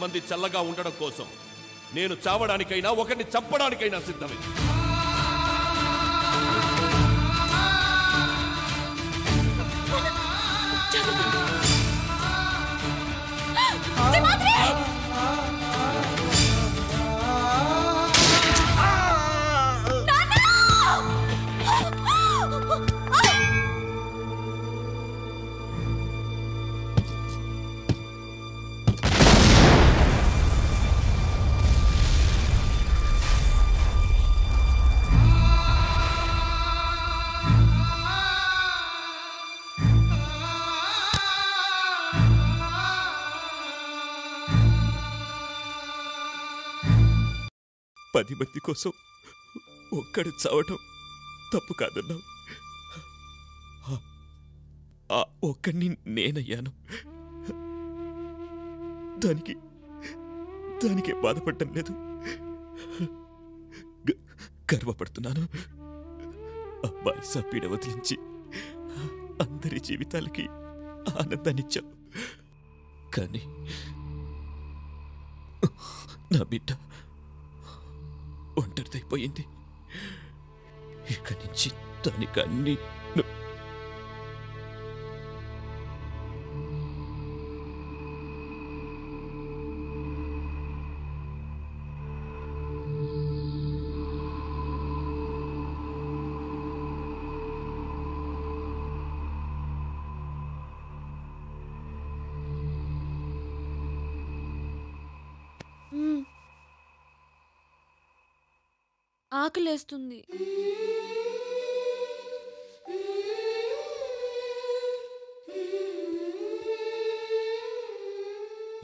మంది చల్లగా ఉండడం కోసం నేను చావడానికైనా ఒకరిని చంపడానికైనా సిద్ధమే. పది మంది కోసం ఒక్కడు చావటం తప్పు కాదన్నావు. ఆ ఒక్కడిని నేనయ్యాను. దానికే బాధపడటం లేదు, గర్వపడుతున్నాను. అబ్బాయి సపీడ వదిలించి అందరి జీవితాలకి ఆనందాన్నిచ్చావు. కానీ నా బిడ్డ ఒంటరిదైపోయింది. ఇక నుంచి దానికన్నీ ఆకలేస్తుంది.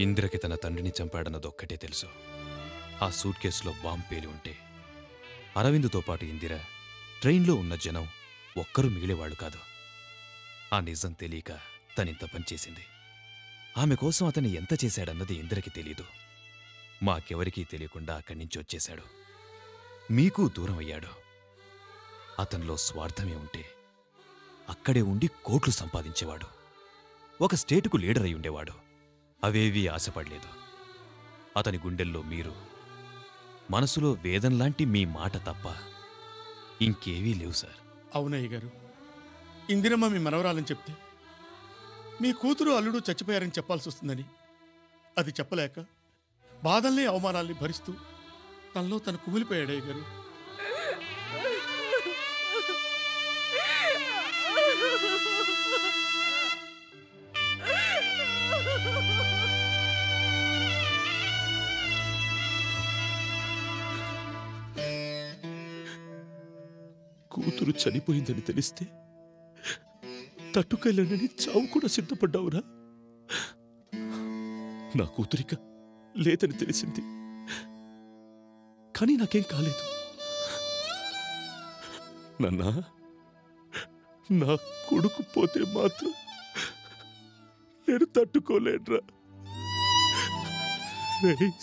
ఇందిరకి తన తండ్రిని చంపాడన్నదొక్కటే తెలుసు. ఆ సూట్ కేసులో బాంబు పేలి ఉంటే అరవిందుతో పాటు ఇందిర, ట్రైన్లో ఉన్న జనం ఒక్కరూ మిగిలేవాళ్లు కాదు. ఆ నిజం తెలియక తనింత పనిచేసింది. ఆమె కోసం అతను ఎంత చేశాడన్నది ఇందిరకి తెలీదు. మాకెవరికీ తెలియకుండా అక్కడి నుంచి వచ్చేశాడు. మీకు దూరం అయ్యాడు. అతనిలో స్వార్థమే ఉంటే అక్కడే ఉండి కోట్లు సంపాదించేవాడు. ఒక స్టేటుకు లీడర్ అయి ఉండేవాడు. అవేవీ ఆశపడలేదు. అతని గుండెల్లో మీరు, మనసులో వేదంలాంటి మీ మాట తప్ప ఇంకేవీ లేవు సార్. అవునయ్య గారు, ఇందిరమ్మ మీ మనవరాలని చెప్తే మీ కూతురు అల్లుడు చచ్చిపోయారని చెప్పాల్సి వస్తుందని అది చెప్పలేక బాధల్ని అవమానాల్ని భరిస్తూ తనలో తను కుమిలిపోయాడయ్య గారు. కూతురు చనిపోయిందని తెలిస్తే తట్టుకెళ్ళనని చావు కూడా సిద్ధపడ్డావురా. నా కూతురిక లేదని తెలిసింది, కానీ నాకేం కాలేదు. నాన్నా, నా కొడుకు పోతే మాత్రం నేను తట్టుకోలేనురా.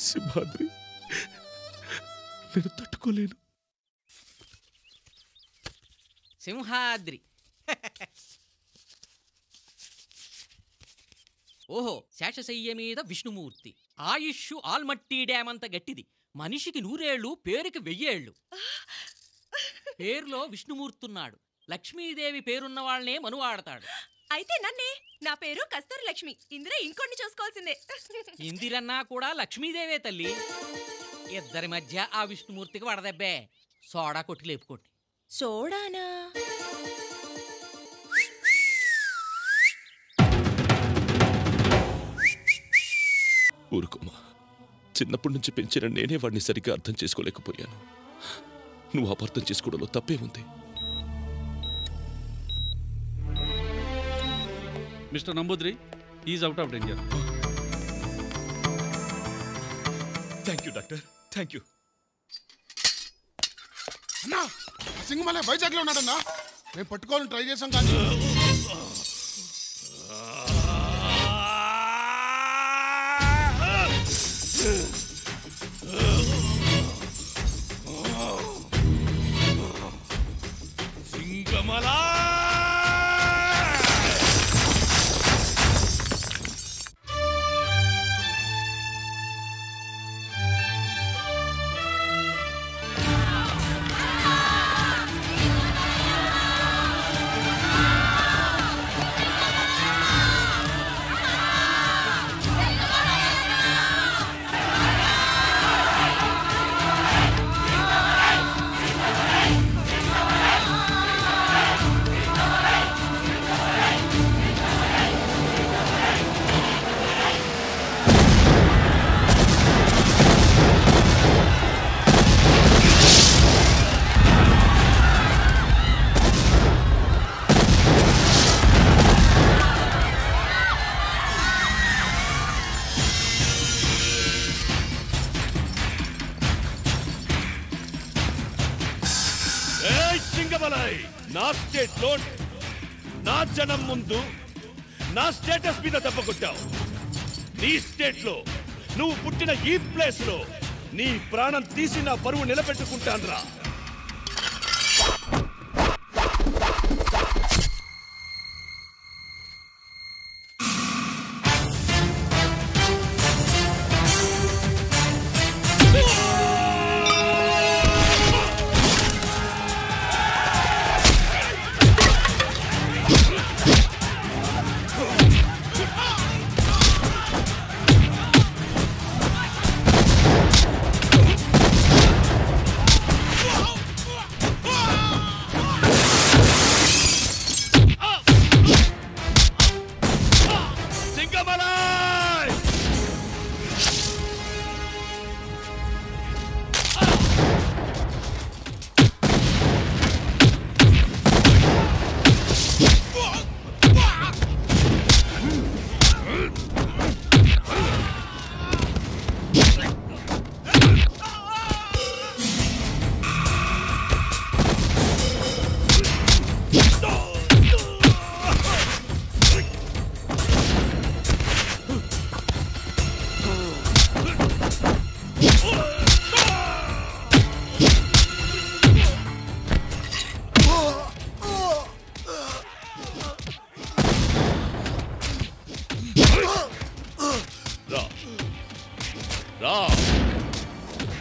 సింహాద్రి, నేను తట్టుకోలేను. సింహాద్రి ఓహో, శేషశయ్య మీద విష్ణుమూర్తి. ఆయుష్షు ఆల్మట్టి డ్యామ్ అంత గట్టిది. మనిషికి 100 ఏళ్ళు, పేరుకి 1000 ఏళ్ళు. పేరులో విష్ణుమూర్తున్నాడు. లక్ష్మీదేవి పేరున్న వాళ్ళనే మనువాడతాడు. అయితే నన్నే, నా పేరు కస్తూరి లక్ష్మి. ఇందిర ఇంకొన్ని చూసుకోవాల్సిందే. ఇందిరన్నా కూడా లక్ష్మీదేవే తల్లి. ఇద్దరి మధ్య ఆ విష్ణుమూర్తికి వడదెబ్బే. సోడా కొట్టి లేపుకోండి. సోడానా? ఊరుకోమా, చిన్నప్పటి నుంచి పెంచిన నేనే వాడిని సరిగ్గా అర్థం చేసుకోలేకపోయాను. నువ్వు అపార్థం చేసుకోవడంలో తప్పే ఉంది. Mister Namboodiri is out of danger. Thank you doctor, thank you. అన్నా, సింగమలై వైజాగ్లో ఉన్నాడన్నా. మేము పట్టుకోవాలని ట్రై చేసాం కానీ సింగమలా నా స్టేట్ లో నా జనం ముందు నా స్టేటస్ మీద దెబ్బ కొట్టావు. నీ స్టేట్ లో నువ్వు పుట్టిన ఈ ప్లేస్ లో నీ ప్రాణం తీసి నా పరువు నిలబెట్టుకుంటాన్రా.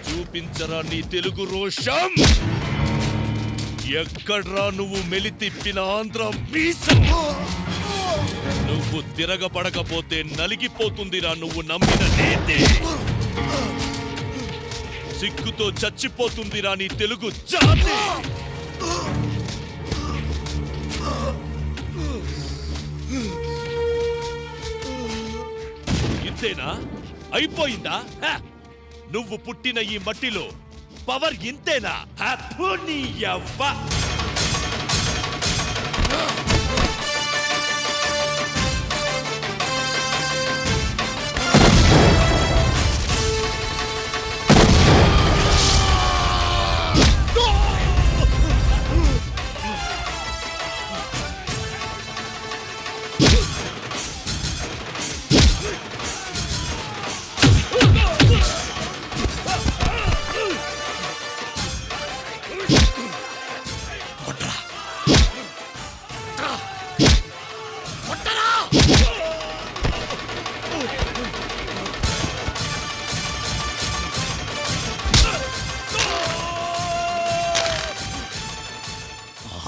చూపించరా నీ తెలుగు రోషం. ఎక్కడ్రా నువ్వు మెలితిప్పిన ఆంధ్ర మీసం. నువ్వు తిరగబడకపోతే నలిగిపోతుందిరా నువ్వు నమ్మిన నీతి. సిగ్గుతో చచ్చిపోతుందిరా నీ తెలుగు జాతి. ఇంతేనా? అయిపోయిందా? నువ్వు పుట్టిన ఈ మట్టిలో పవర్ ఇంతేనా?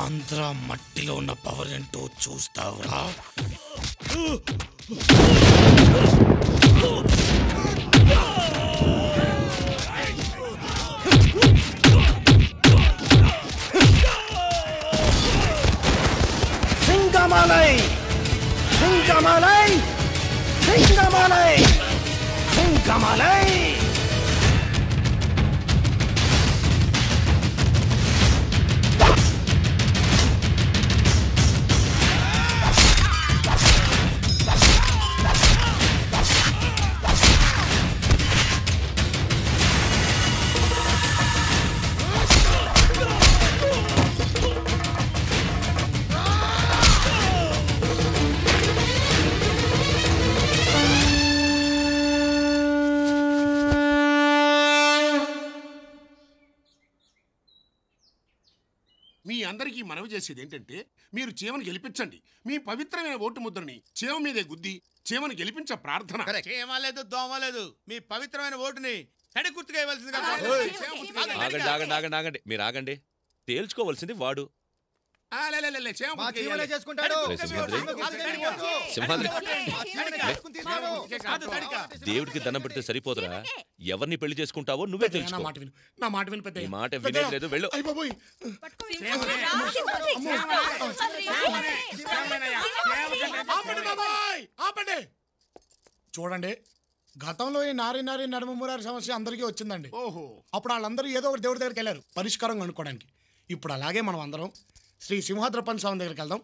ఆంధ్ర మట్టిలో ఉన్న పవర్ ఏంటో చూస్తావురా. సింగమాలై సింగమాలై సింగమాలై సింగమాలై. మీ అందరికీ మనవి చేసేది ఏంటంటే మీరు చీమను గెలిపించండి. మీ పవిత్రమైన ఓటు ముద్రని చీమ మీదే గుద్ది చీమను గెలిపించ ప్రార్థన. చీమ లేదు దోమ లేదు, మీ పవిత్రమైన ఓటుని తడి గుర్తుగా ఇవ్వాల్సిందిగా. ఆగండి ఆగండి ఆగండి ఆగండి, మీరు ఆగండి. తేల్చుకోవాల్సింది వాడు. సింహాద్రి, దేవుడికి దండం పెడితే సరిపోదురా? ఎవరిని పెళ్లి చేసుకుంటావో నువ్వే తెలుసుకో. నా మాట విను పెద్ద. ఈ మాట వినేలేదు, వెళ్ళు. చూడండి, గతంలో ఈ నారీ నడుము మురారి సమస్య అందరికీ వచ్చిందండి. ఓహో, అప్పుడు వాళ్ళందరూ ఏదో ఒకటి దేవుడి దగ్గరికి వెళ్ళారు పరిష్కారం కనుక్కోవడానికి. ఇప్పుడు అలాగే మనం అందరం శ్రీ సింహాద్రపన్ స్వామి దగ్గరికి వెళ్దాం.